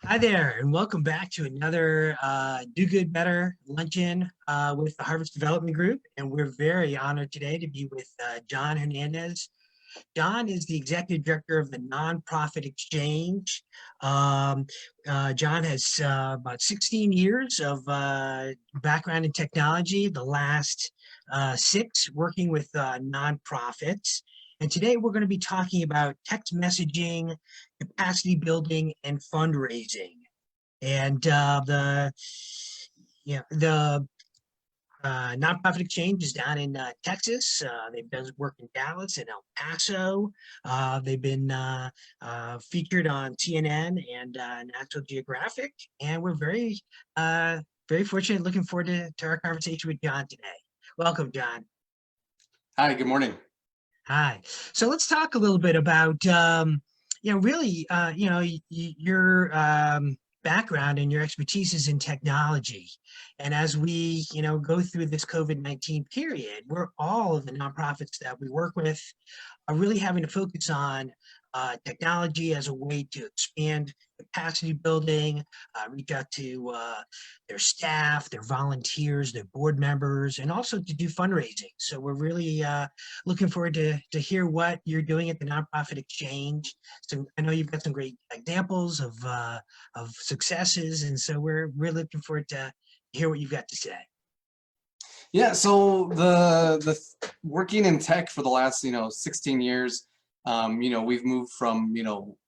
Hi there, and welcome back to another Do Good Better luncheon with the Harvest Development Group. And we're very honored today to be with John Hernandez. John is the executive director of the nonprofit exchange. Um, John has about 16 years of background in technology, the last six working with nonprofits. And today we're going to be talking about text messaging, capacity building, and fundraising. And the nonprofit exchange is down in Texas. They've done work in Dallas and El Paso. They've been featured on CNN and National Geographic, and we're very fortunate. Looking forward to our conversation with John today. Welcome, John. Hi, good morning. Hi. So let's talk a little bit about, really, your background and your expertise is in technology. And as we, go through this COVID-19 period, we're all of the nonprofits that we work with are really having to focus on technology as a way to expand capacity building, reach out to their staff, their volunteers, their board members, and also to do fundraising. So we're really looking forward to hear what you're doing at the nonprofit exchange. So I know you've got some great examples of successes, and so we're really looking forward to hear what you've got to say. Yeah, so the working in tech for the last 16 years, we've moved from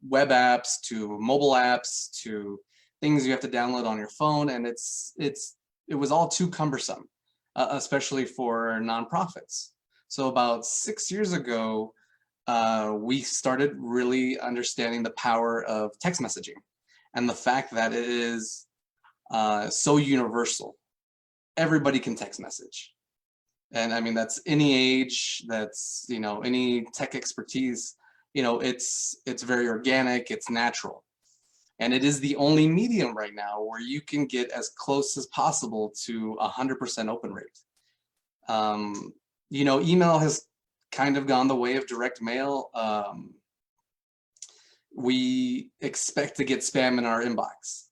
web apps to mobile apps to things you have to download on your phone, and it was all too cumbersome, especially for nonprofits. So about 6 years ago, we started really understanding the power of text messaging and the fact that it is so universal. Everybody can text message. And I mean, that's any age, that's, any tech expertise, it's very organic, it's natural. And it is the only medium right now where you can get as close as possible to 100% open rate. Email has kind of gone the way of direct mail. We expect to get spam in our inbox.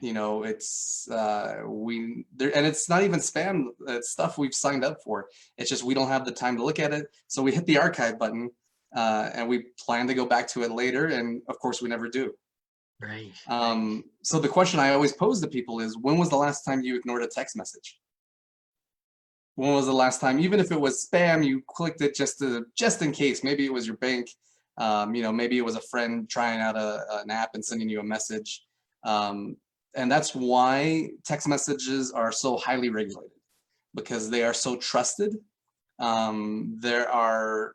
It's and it's not even spam, it's stuff we've signed up for. It's just we don't have the time to look at it, so we hit the archive button, and we plan to go back to it later, and of course we never do. Right. So the question I always pose to people is, when was the last time you ignored a text message? When was the last time, even if it was spam, you clicked it just in case? Maybe it was your bank, maybe it was a friend trying out an app and sending you a message. And that's why text messages are so highly regulated, because they are so trusted. There are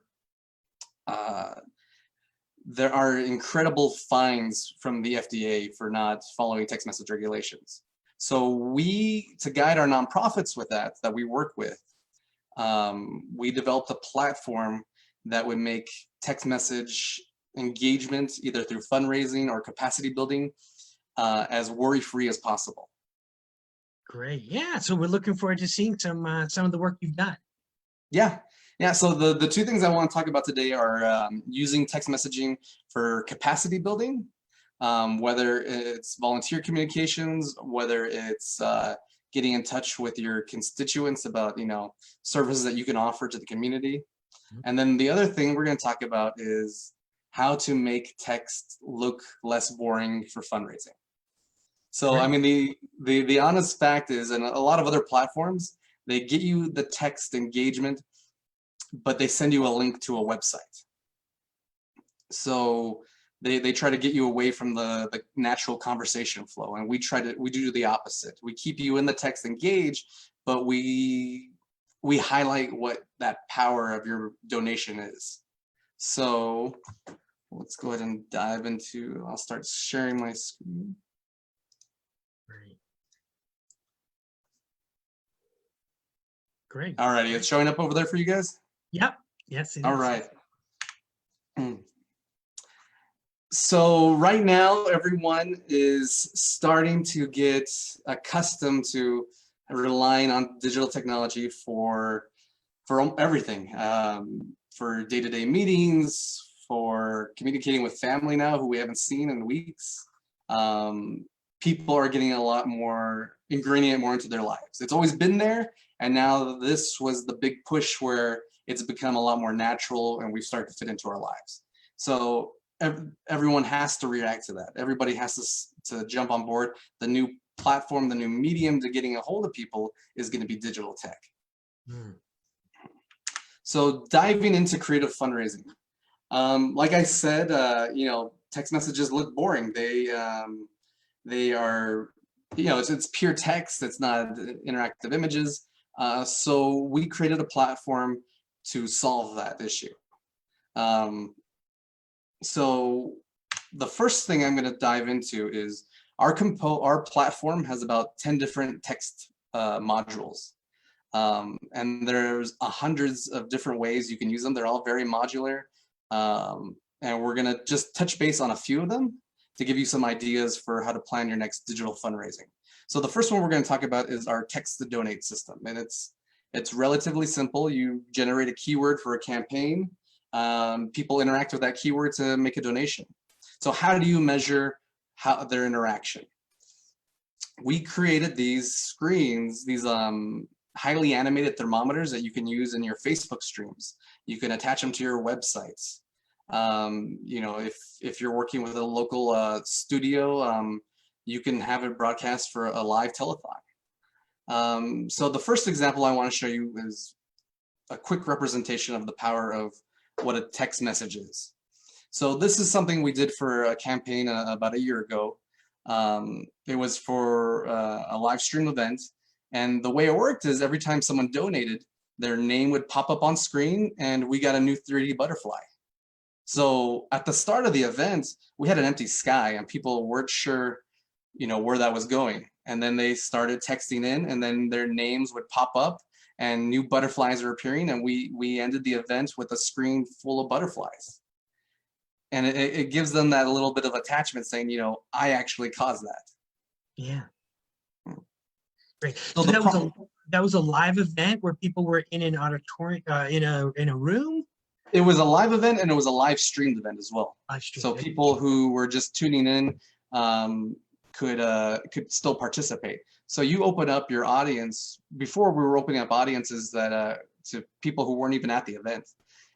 incredible fines from the FDA for not following text message regulations. So to guide our nonprofits with that we work with, we developed a platform that would make text message engagement, either through fundraising or capacity building, as worry-free as possible. Great. Yeah. So we're looking forward to seeing some of the work you've done. Yeah. So the two things I want to talk about today are using text messaging for capacity building, whether it's volunteer communications, whether it's getting in touch with your constituents about services that you can offer to the community. And then the other thing we're going to talk about is how to make text look less boring for fundraising. So, Right. I mean, the honest fact is, and a lot of other platforms, they get you the text engagement, but they send you a link to a website. So they try to get you away from the natural conversation flow, and we do the opposite. We keep you in the text engaged, but we highlight what that power of your donation is. So let's go ahead and dive into, I'll start sharing my screen. Great. Alrighty, it's showing up over there for you guys? Yep. Yes, it All is. right. So right now, everyone is starting to get accustomed to relying on digital technology for everything, for day-to-day meetings, for communicating with family now who we haven't seen in weeks. People are getting a lot more, ingraining it more into their lives. It's always been there, and now this was the big push where it's become a lot more natural and we start to fit into our lives. So everyone has to react to that. Everybody has to jump on board. The new platform, the new medium to getting a hold of people is going to be digital tech. Mm. So diving into creative fundraising. Like I said, text messages look boring. They are, it's pure text. It's not interactive images. So we created a platform to solve that issue. So the first thing I'm going to dive into is our platform has about 10 different text modules. And there's hundreds of different ways you can use them. They're all very modular. And we're going to just touch base on a few of them to give you some ideas for how to plan your next digital fundraising. So the first one we're going to talk about is our text to donate system. And it's relatively simple. You generate a keyword for a campaign. People interact with that keyword to make a donation. So how do you measure their interaction? We created these screens, these highly animated thermometers that you can use in your Facebook streams. You can attach them to your websites. If you're working with a local studio, you can have it broadcast for a live telethon. So the first example I want to show you is a quick representation of the power of what a text message is. So this is something we did for a campaign about a year ago. It was for a live stream event. And the way it worked is every time someone donated, their name would pop up on screen and we got a new 3D butterfly. So at the start of the event, we had an empty sky and people weren't sure, where that was going. And then they started texting in and then their names would pop up and new butterflies are appearing. And we ended the event with a screen full of butterflies. And it gives them that little bit of attachment saying, I actually caused that. Yeah. Great. So So that was a live event where people were in an auditorium, in a room. It was a live event and it was a live streamed event as well. Live stream. So people who were just tuning in could still participate. So you open up your audience. Before we were opening up audiences that to people who weren't even at the event.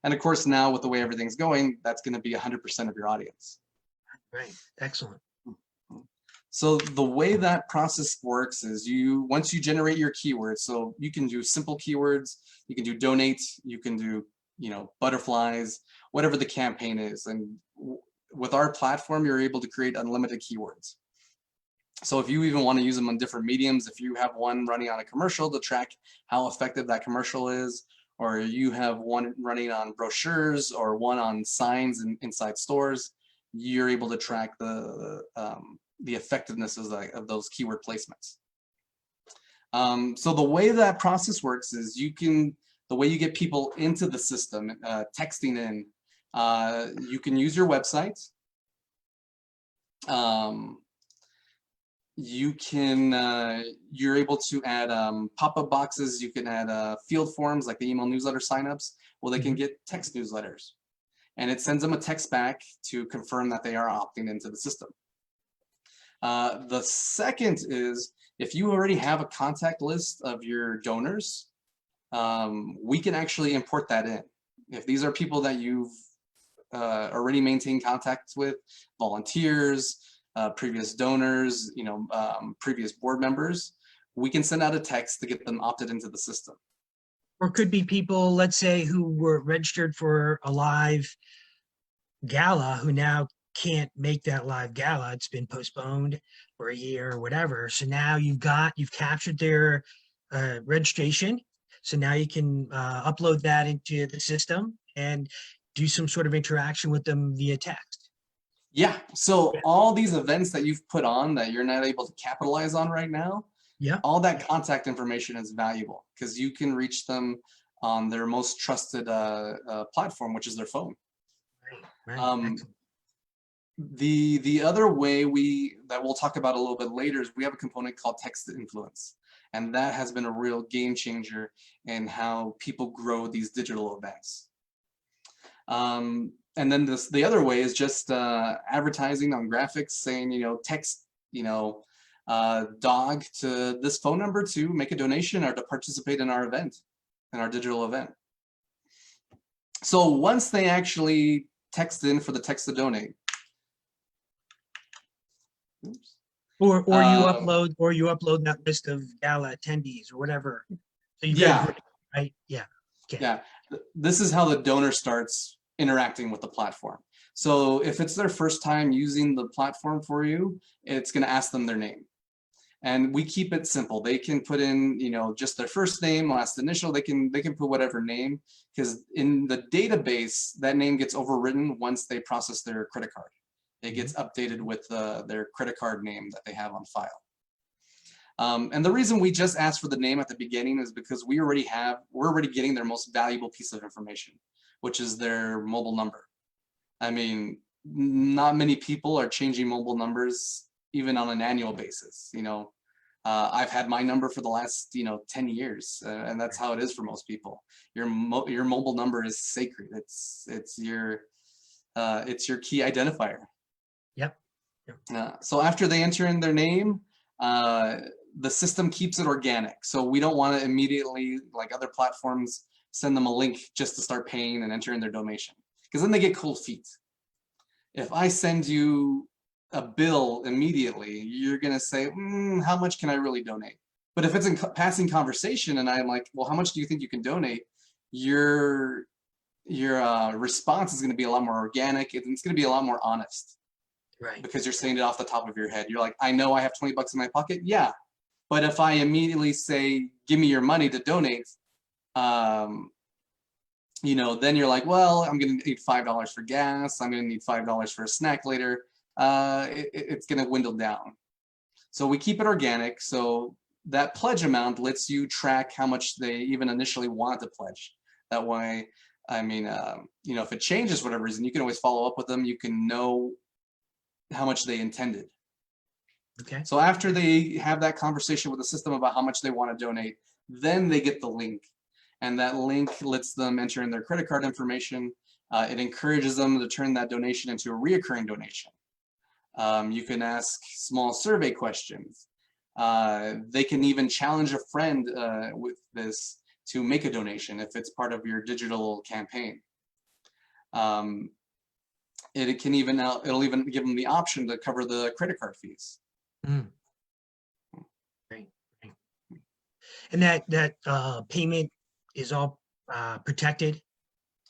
And of course, now with the way everything's going, that's going to be 100% of your audience. Right. Excellent. So the way that process works is once you generate your keywords, so you can do simple keywords, you can do donate, you can do, butterflies, whatever the campaign is. And with our platform, you're able to create unlimited keywords. So if you even want to use them on different mediums, if you have one running on a commercial to track how effective that commercial is, or you have one running on brochures or one on signs inside stores, you're able to track the effectiveness of those keyword placements. So the way that process works is the way you get people into the system, texting in, you can use your website. You're able to add pop-up boxes. You can add field forms like the email newsletter signups. Well, they can get text newsletters, and it sends them a text back to confirm that they are opting into the system. The second is if you already have a contact list of your donors, we can actually import that in. If these are people that you've already maintained contacts with, volunteers, previous donors, previous board members, we can send out a text to get them opted into the system. Or could be people, let's say, who were registered for a live gala who now can't make that live gala. It's been postponed for a year or whatever. So now you've captured their registration. So now you can upload that into the system and do some sort of interaction with them via text. Yeah, so all these events that you've put on that you're not able to capitalize on right now, all that contact information is valuable because you can reach them on their most trusted platform, which is their phone. Right. The other way that we'll talk about a little bit later is we have a component called text to influence, and that has been a real game changer in how people grow these digital events. And then the other way is just advertising on graphics saying, text, dog to this phone number to make a donation or to participate in our event, in our digital event. So once they actually text in for the text to donate, oops, Or you upload that list of gala attendees or whatever. So you've got yeah, a group, right? Yeah. Okay. yeah. This is how the donor starts interacting with the platform. So if it's their first time using the platform for you, it's going to ask them their name. And we keep it simple. They can put in, just their first name, last initial. They can put whatever name, because in the database, that name gets overwritten once they process their credit card. It gets updated with their credit card name that they have on file. And the reason we just ask for the name at the beginning is because we're already getting their most valuable piece of information, which is their mobile number. I mean, not many people are changing mobile numbers even on an annual basis. I've had my number for the last 10 years, and that's how it is for most people. Your mobile number is sacred. It's your key identifier. Yep. So after they enter in their name, the system keeps it organic. So we don't want to immediately, like other platforms, send them a link just to start paying and enter in their donation, because then they get cold feet. If I send you a bill immediately, you're going to say, how much can I really donate? But if it's in passing conversation and I'm like, well, how much do you think you can donate? Your response is going to be a lot more organic, and it's going to be a lot more honest. Right. Because you're saying it off the top of your head. You're like, I know I have 20 bucks in my pocket. Yeah. But if I immediately say, give me your money to donate, then you're like, well, I'm going to need $5 for gas. I'm going to need $5 for a snack later. It's going to dwindle down. So we keep it organic. So that pledge amount lets you track how much they even initially wanted to pledge. That way, I mean, if it changes for whatever reason, you can always follow up with them. You can know how much they intended. Okay. So after they have that conversation with the system about how much they want to donate, then they get the link. And that link lets them enter in their credit card information. It encourages them to turn that donation into a reoccurring donation. You can ask small survey questions. They can even challenge a friend with this to make a donation if it's part of your digital campaign. It'll even give them the option to cover the credit card fees. Right. And that payment is all protected?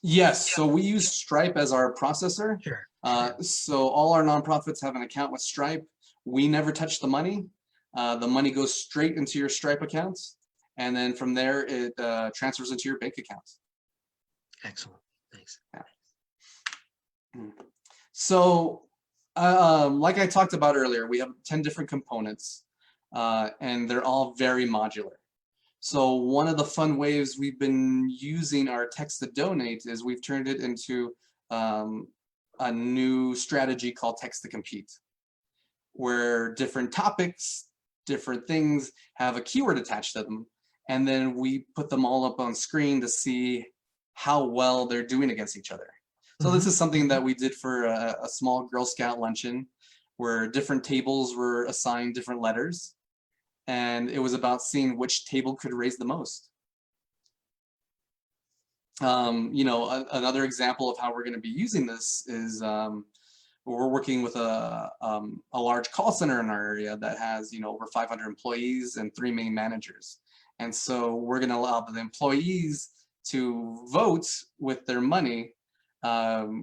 Yes, so we use Stripe as our processor. Sure. So all our nonprofits have an account with Stripe. We never touch the money. The money goes straight into your Stripe account, and then from there it transfers into your bank account. Excellent. Thanks. Yeah. So like I talked about earlier, we have 10 different components, and they're all very modular. So one of the fun ways we've been using our text to donate is we've turned it into a new strategy called text to compete, where different topics, different things have a keyword attached to them, and then we put them all up on screen to see how well they're doing against each other. So this is something that we did for a small Girl Scout luncheon, where different tables were assigned different letters, and it was about seeing which table could raise the most. Another example of how we're going to be using this is we're working with a large call center in our area that has over 500 employees and 3 main managers. And so we're going to allow the employees to vote with their money to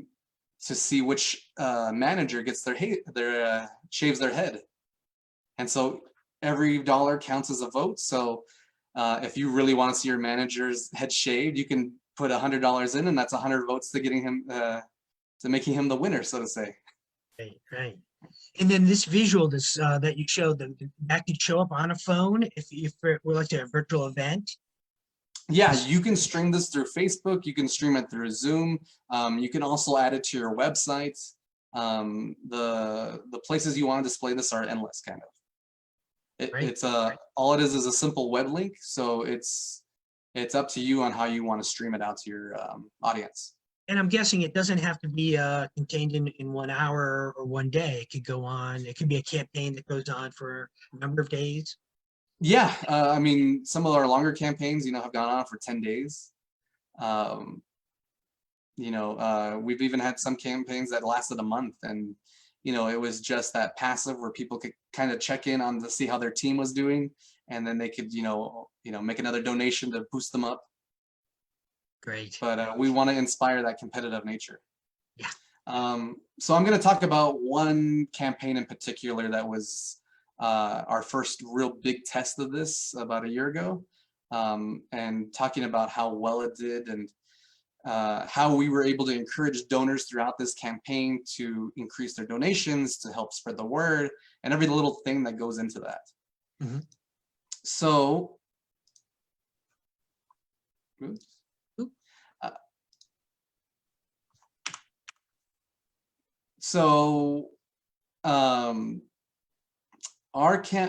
see which manager gets shaves their head. And so every dollar counts as a vote. So if you really want to see your manager's head shaved, you can put $100 in, and that's 100 votes to getting him to making him the winner, so to say. Right. And then this visual, that you showed, that could show up on a phone if we're like a virtual event. Yeah, you can stream this through Facebook. You can stream it through Zoom. You can also add it to your website. The places you want to display this are endless, kind of. It's all it is a simple web link. So it's up to you on how you want to stream it out to your audience. And I'm guessing it doesn't have to be contained in 1 hour or one day. It could go on. It could be a campaign that goes on for a number of days. Yeah, I mean, some of our longer campaigns, have gone on for 10 days. Um, we've even had some campaigns that lasted a month, and it was just that passive where people could kind of check in on to see how their team was doing, and then they could make another donation to boost them up. Great. But we want to inspire that competitive nature. Yeah. So I'm going to talk about one campaign in particular that was our first real big test of this about a year ago, and talking about how well it did, and how we were able to encourage donors throughout this campaign to increase their donations, to help spread the word, and every little thing that goes into that. Mhm. So, oops. Uh, so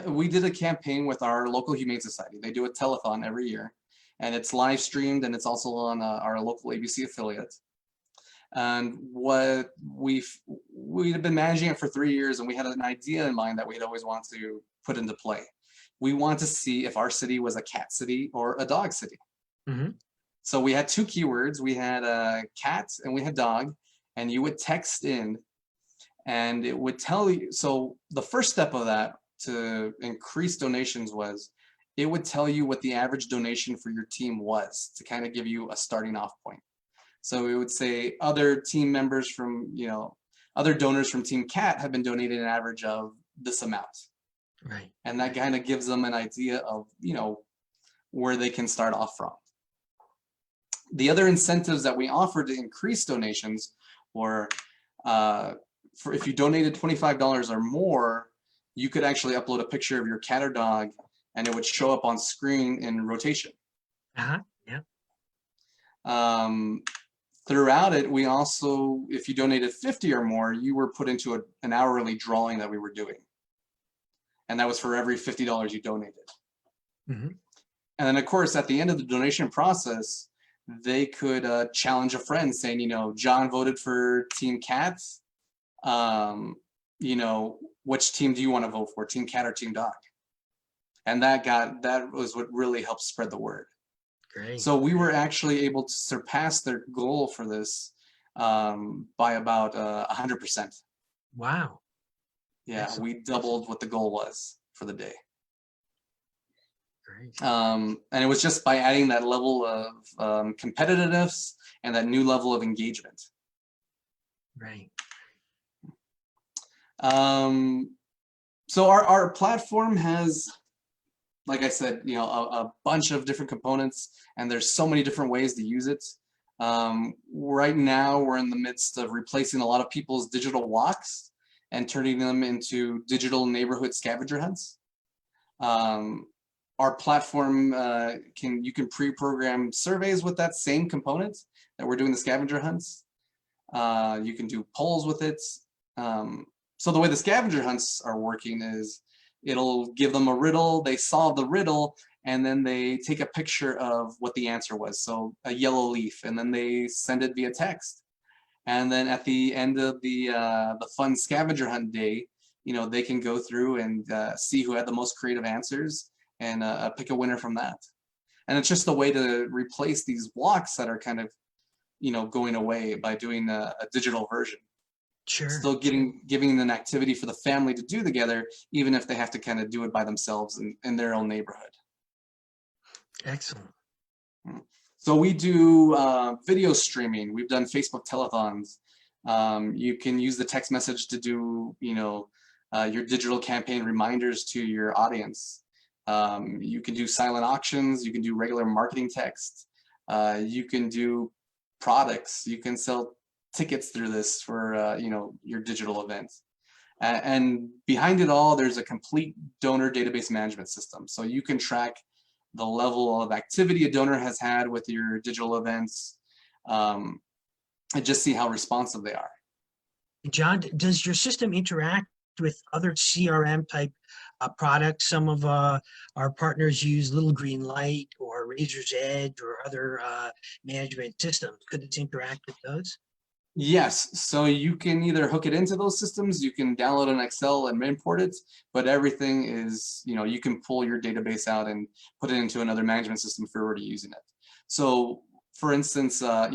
we did a campaign with our local Humane Society. They do a telethon every year, and it's live streamed, and it's also on our local ABC affiliate. And what we'd been managing it for 3 years, and we had an idea in mind that we'd always want to put into play. We want to see if our city was a cat city or a dog city. Mhm. So we had two keywords. We had cat and we had dog, and you would text in, and it would tell you. So the first step of that to increase donations was it would tell you what the average donation for your team was, to kind of give you a starting off point. So it would say other team members from, other donors from Team Cat have been donating an average of this amount. Right. And that kind of gives them an idea of, where they can start off from. The other incentives that we offered to increase donations were, for if you donated $25 or more, you could actually upload a picture of your cat or dog, and it would show up on screen in rotation. Uh-huh. Yeah. Throughout it, we also, if you donated 50 or more, you were put into an hourly drawing that we were doing. And that was for every $50 you donated. Mhm. And then, of course, at the end of the donation process, they could challenge a friend saying, John voted for Team Cat. Which team do you want to vote for, Team Cat or Team Dog? And that was what really helped spread the word. Great. So we were actually able to surpass their goal for this by about 100%. Wow. Yeah, Excellent. we doubled what the goal was for the day. Great. And it was just by adding that level of competitiveness and that new level of engagement. Right. So our platform has, like I said, a bunch of different components, and there's so many different ways to use it. Right now, we're in the midst of replacing a lot of people's digital walks and turning them into digital neighborhood scavenger hunts. Our platform you can pre-program surveys with that same component that we're doing the scavenger hunts. You can do polls with it. So the way the scavenger hunts are working is it'll give them a riddle, they solve the riddle, and then they take a picture of what the answer was. So a yellow leaf, and then they send it via text. And then at the end of the fun scavenger hunt day, they can go through and see who had the most creative answers and pick a winner from that. And it's just a way to replace these walks that are kind of, going away by doing a digital version. Sure. Still giving an activity for the family to do together, even if they have to kind of do it by themselves in their own neighborhood. Excellent. So we do video streaming. We've done Facebook telethons. You can use the text message to do, your digital campaign reminders to your audience. You can do silent auctions. You can do regular marketing text. You can do products. You can sell tickets through this for your digital events. And behind it all, there's a complete donor database management system. So you can track the level of activity a donor has had with your digital events, and just see how responsive they are. John, does your system interact with other CRM type products? Some of our partners use Little Green Light or or Razor's Edge or other management systems. Could it interact with those? Yes, so you can either hook it into those systems, you can download an Excel and import it, but everything is, you can pull your database out and put it into another management system if you're already using it. So for instance, a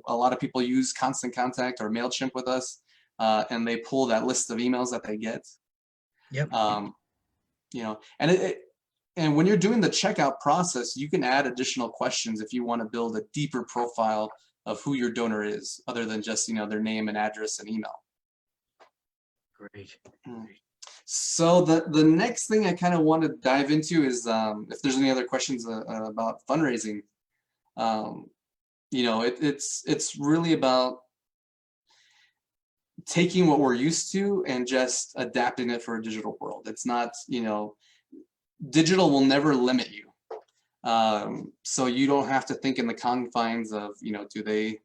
lot of people use Constant Contact or MailChimp with us, and they pull that list of emails that they get. Yep. And when you're doing the checkout process, you can add additional questions if you want to build a deeper profile of who your donor is, other than just their name and address and email. Great. So the next thing I kind of want to dive into is if there's any other questions about fundraising. It's really about taking what we're used to and just adapting it for a digital world. It's not, digital will never limit you. So you don't have to think in the confines of, do they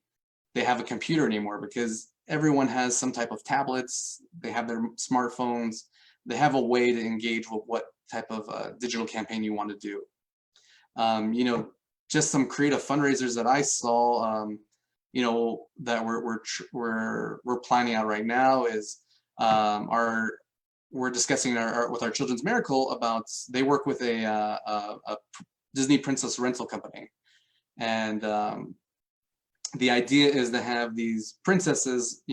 have a computer anymore, because everyone has some type of tablets, they have their smartphones, they have a way to engage with what type of digital campaign you want to do. Just some creative fundraisers that I saw, that we're planning out right now is we're discussing with our Children's Miracle about, they work with a Disney princess rental company, and the idea is to have these princesses,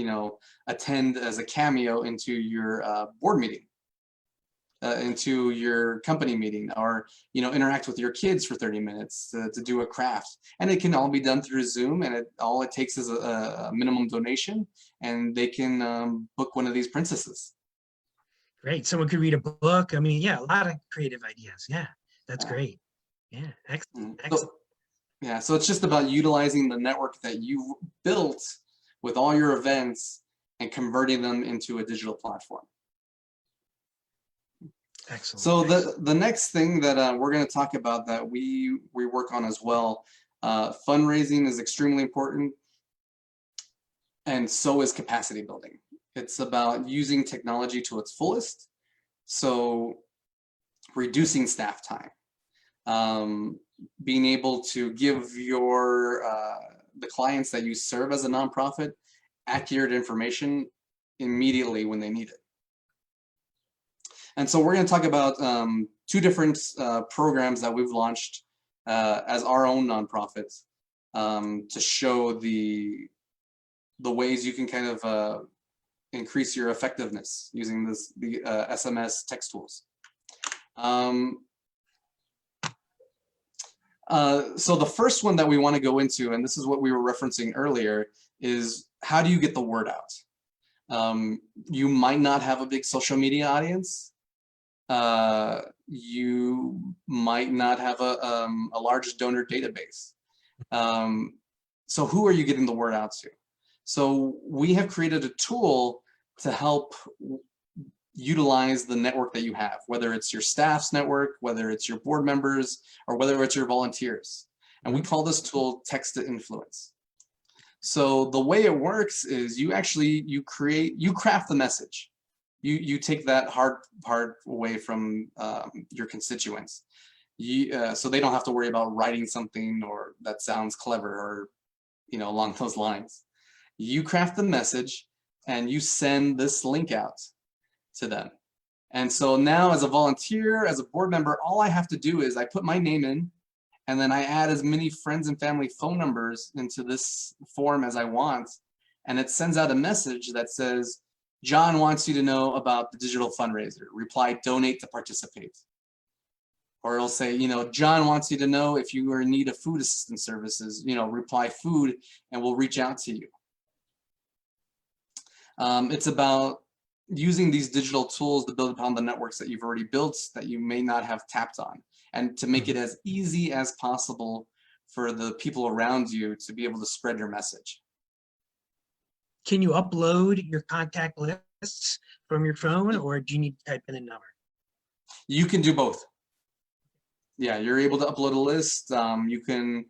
attend as a cameo into your board meeting, into your company meeting, or interact with your kids for 30 minutes to do a craft. And it can all be done through Zoom, and all it takes is a minimum donation, and they can book one of these princesses. Great. Someone could read a book. I mean, yeah, a lot of creative ideas. Yeah, that's great. Yeah, excellent. So it's just about utilizing the network that you built with all your events and converting them into a digital platform. Excellent. So the next thing that we're going to talk about that we work on as well, fundraising is extremely important, and so is capacity building. It's about using technology to its fullest, so reducing staff time, being able to give the clients that you serve as a nonprofit accurate information immediately when they need it. And so we're going to talk about two different programs that we've launched as our own nonprofits, to show the ways you can kind of increase your effectiveness using the SMS text tools. So the first one that we want to go into, and this is what we were referencing earlier, is how do you get the word out? You might not have a big social media audience. You might not have a large donor database. So who are you getting the word out to? So we have created a tool to help utilize the network that you have, whether it's your staff's network, whether it's your board members, or whether it's your volunteers. And we call this tool Text to Influence. So the way it works is you craft the message. You take that hard part away from your constituents. So they don't have to worry about writing something or that sounds clever or along those lines. You craft the message and you send this link out to them. And so now, as a volunteer, as a board member, all I have to do is I put my name in, and then I add as many friends and family phone numbers into this form as I want, and it sends out a message that says, John wants you to know about the digital fundraiser. Reply, donate to participate. Or it'll say, John wants you to know if you are in need of food assistance services, reply food, and we'll reach out to you. It's about using these digital tools to build upon the networks that you've already built that you may not have tapped on, and to make it as easy as possible for the people around you to be able to spread your message. Can you upload your contact lists from your phone, or do you need to type in a number? You can do both. Yeah, you're able to upload a list. You can,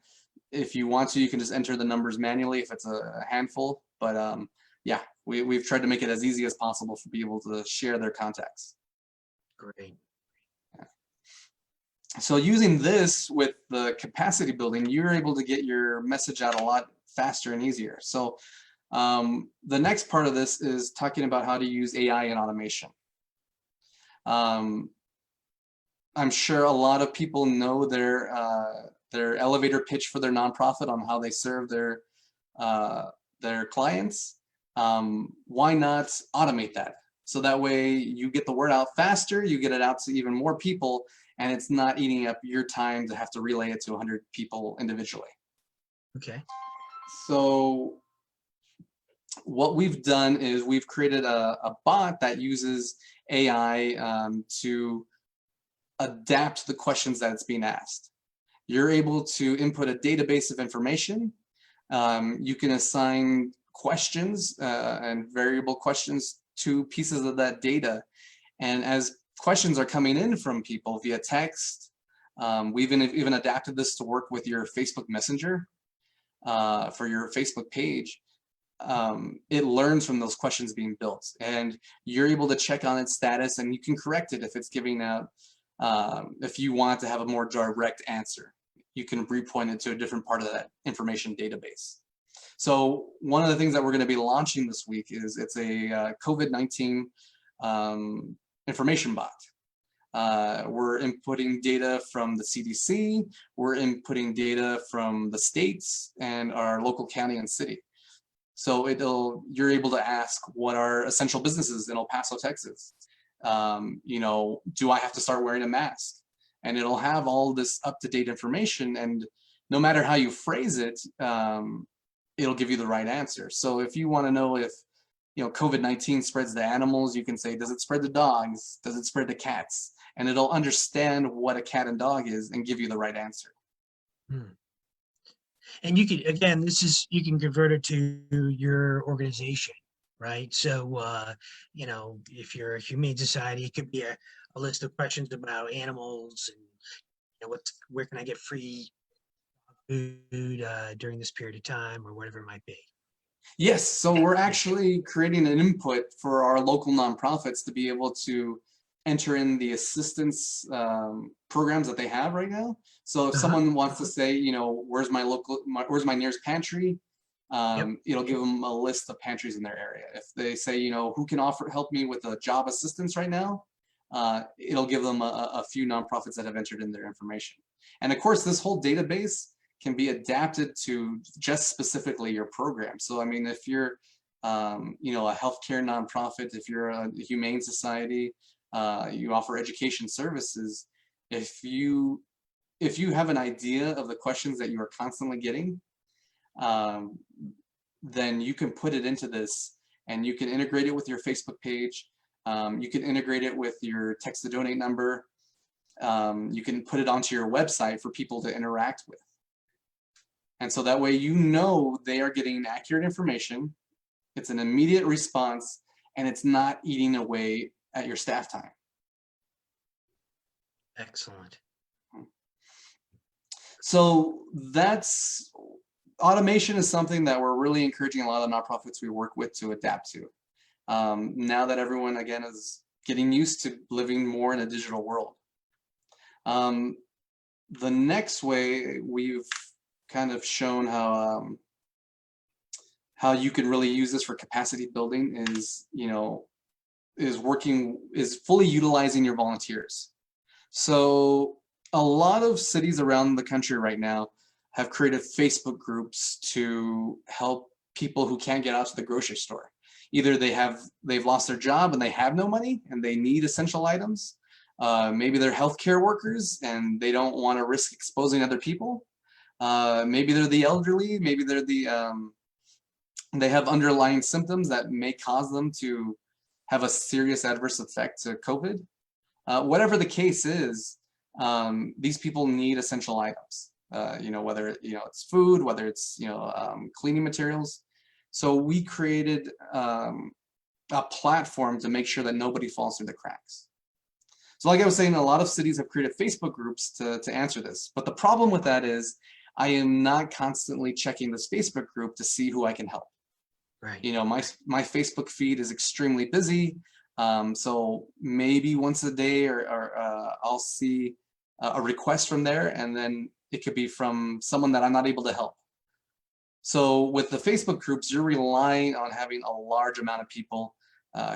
if you want to, you can just enter the numbers manually if it's a handful. But yeah, we've tried to make it as easy as possible for people to share their contacts. Great. So using this with the capacity building, you're able to get your message out a lot faster and easier. So the next part of this is talking about how to use AI and automation. I'm sure a lot of people know their elevator pitch for their nonprofit on how they serve their clients. Why not automate that? So that way you get the word out faster, you get it out to even more people, and it's not eating up your time to have to relay it to 100 people individually. Okay. So what we've done is we've created a bot that uses AI to adapt the questions that it's being asked. You're able to input a database of information. You can assign questions and variable questions to pieces of that data. And as questions are coming in from people via text, we've even adapted this to work with your Facebook Messenger for your Facebook page. It learns from those questions being built, and you're able to check on its status, and you can correct it if it's giving out, if you want to have a more direct answer. You can repoint it to a different part of that information database. So one of the things that we're going to be launching this week is it's a COVID-19 information bot. We're inputting data from the CDC, we're inputting data from the states and our local county and city. So you're able to ask, what are essential businesses in El Paso, Texas? You know, do I have to start wearing a mask? And it'll have all this up-to-date information, and no matter how you phrase it, it'll give you the right answer. So if you want to know if, you know, COVID-19 spreads to animals, you can say, does it spread to dogs? Does it spread to cats? And it'll understand what a cat and dog is and give you the right answer. Hmm. And you can, again, you can convert it to your organization, right? So, you know, if you're a humane society, it could be a list of questions about animals and, you know, where can I get free food during this period of time, or whatever it might be. Yes, so we're actually creating an input for our local nonprofits to be able to enter in the assistance programs that they have right now. So if someone wants to say, you know, where's my nearest pantry, Yep. it'll give them a list of pantries in their area. If they say, you know, who can help me with a job assistance right now, it'll give them a few nonprofits that have entered in their information. And of course, this whole database can be adapted to just specifically your program. So I mean, if you're you know, a healthcare nonprofit, if you're a humane society, you offer education services, if you have an idea of the questions that you are constantly getting, then you can put it into this, and you can integrate it with your Facebook page. You can integrate it with your text to donate number. You can put it onto your website for people to interact with. And so that way, you know, they are getting accurate information. It's an immediate response, and it's not eating away at your staff time. Excellent. So that's, automation is something that we're really encouraging a lot of nonprofits we work with to adapt to. Now that everyone, again, is getting used to living more in a digital world. The next way we've kind of shown how you can really use this for capacity building is, you know, is fully utilizing your volunteers. So a lot of cities around the country right now have created Facebook groups to help people who can't get out to the grocery store. Either they've lost their job and they have no money and they need essential items. Maybe they're healthcare workers and they don't want to risk exposing other people. Maybe they're the elderly, maybe they're they have underlying symptoms that may cause them to have a serious adverse effect to COVID. Whatever the case is, these people need essential items. You know, whether it's food, whether it's cleaning materials. So we created a platform to make sure that nobody falls through the cracks. So like I was saying, a lot of cities have created Facebook groups to answer this. But the problem with that is I am not constantly checking this Facebook group to see who I can help. Right. You know, my Facebook feed is extremely busy. So maybe once a day or I'll see a request from there, and then it could be from someone that I'm not able to help. So with the Facebook groups, you're relying on having a large amount of people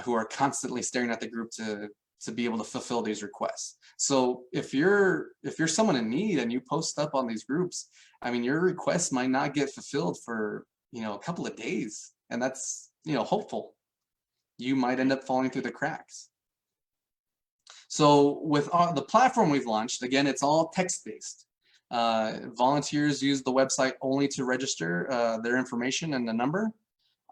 who are constantly staring at the group to be able to fulfill these requests. So if you're someone in need and you post up on these groups, I mean, your request might not get fulfilled for, a couple of days, and that's, hopeful. You might end up falling through the cracks. So with the platform we've launched, again, it's all text-based. Volunteers use the website only to register their information and the number.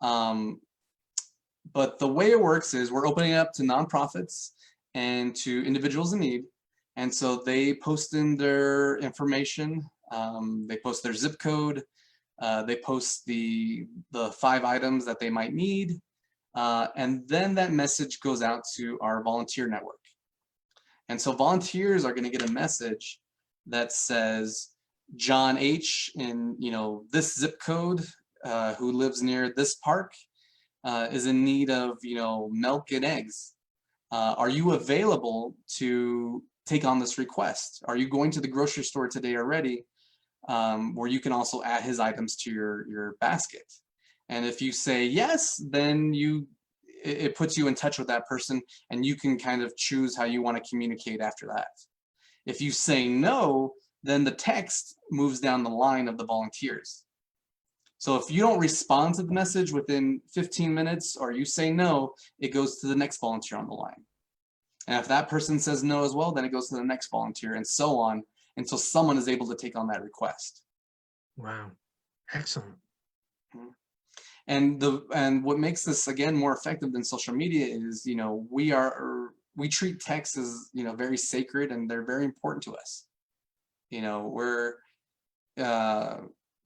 But the way it works is we're opening up to nonprofits and to individuals in need. And so they post in their information, they post their zip code, they post the 5 items that they might need. And then that message goes out to our volunteer network. And so volunteers are going to get a message that says John H. in this zip code, who lives near this park, is in need of milk and eggs. Are you available to take on this request? Are you going to the grocery store today already, where you can also add his items to your basket? And if you say yes, then it puts you in touch with that person, and you can kind of choose how you want to communicate after that. If you say no, then the text moves down the line of the volunteers. So if you don't respond to the message within 15 minutes, or you say no, it goes to the next volunteer on the line. And if that person says no as well, then it goes to the next volunteer, and so on, until someone is able to take on that request. Wow, excellent. And what makes this, again, more effective than social media is, we treat texts as, very sacred, and they're very important to us.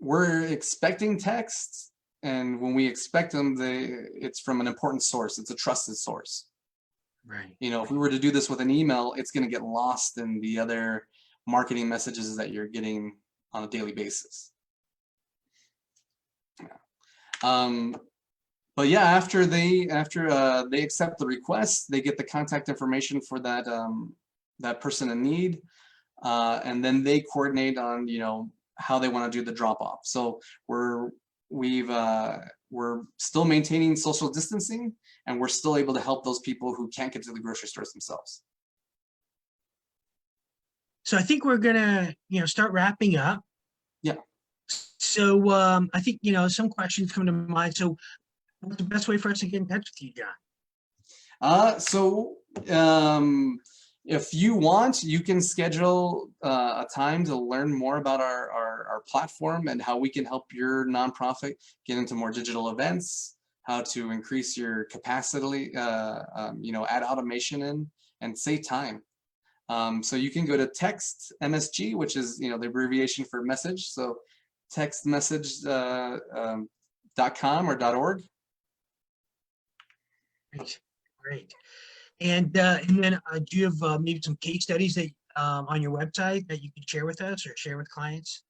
We're expecting texts, and when we expect them, it's from an important source. It's a trusted source. Right. If we were to do this with an email, it's going to get lost in the other marketing messages that you're getting on a daily basis. But yeah, after they accept the request, they get the contact information for that person in need, and then they coordinate on how they want to do the drop off. So we're still maintaining social distancing, and we're still able to help those people who can't get to the grocery stores themselves. So I think we're gonna start wrapping up. Yeah. So I think some questions come to mind. So what's the best way for us to get in touch with you, John? If you want, you can schedule a time to learn more about our platform and how we can help your nonprofit get into more digital events, how to increase your capacity, add automation in, and save time. So you can go to text MSG, which is the abbreviation for message. So textmessage.com or .org. Great. And then do you have maybe some case studies that on your website that you could share with us or share with clients?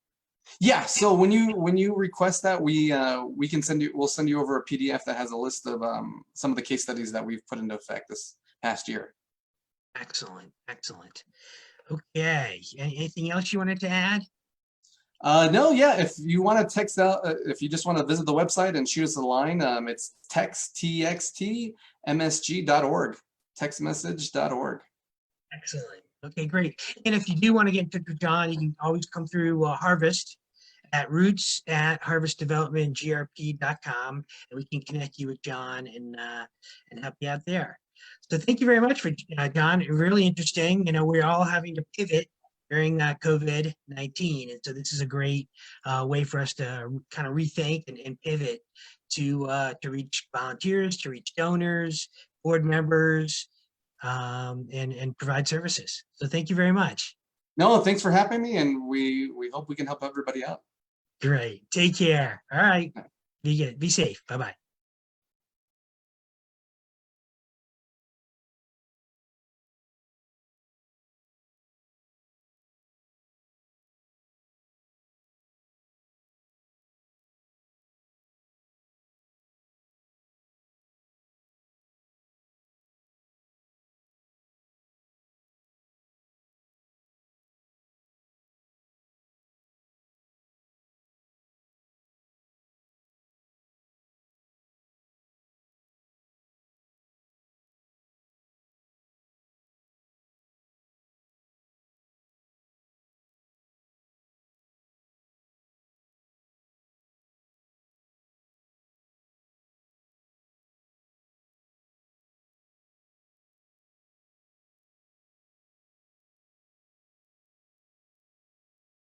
Yeah. So when you request that, we'll send you over a PDF that has a list of some of the case studies that we've put into effect this past year. Excellent. Okay. Anything else you wanted to add? No, yeah. If you want to text out, if you just want to visit the website and shoot us a line, it's textmsg.org, textmessage.org. Excellent. Okay, great. And if you do want to get in touch with John, you can always come through Harvest at roots@harvestdevelopmentgrp.com, and we can connect you with John and help you out there. So thank you very much for John. Really interesting. We're all having to pivot during COVID-19, and so this is a great way for us to kind of rethink and pivot to reach volunteers, to reach donors, board members, and provide services. So thank you very much. No, thanks for having me, and we hope we can help everybody out. Great. Take care. All right. Be good. Be safe. Bye-bye.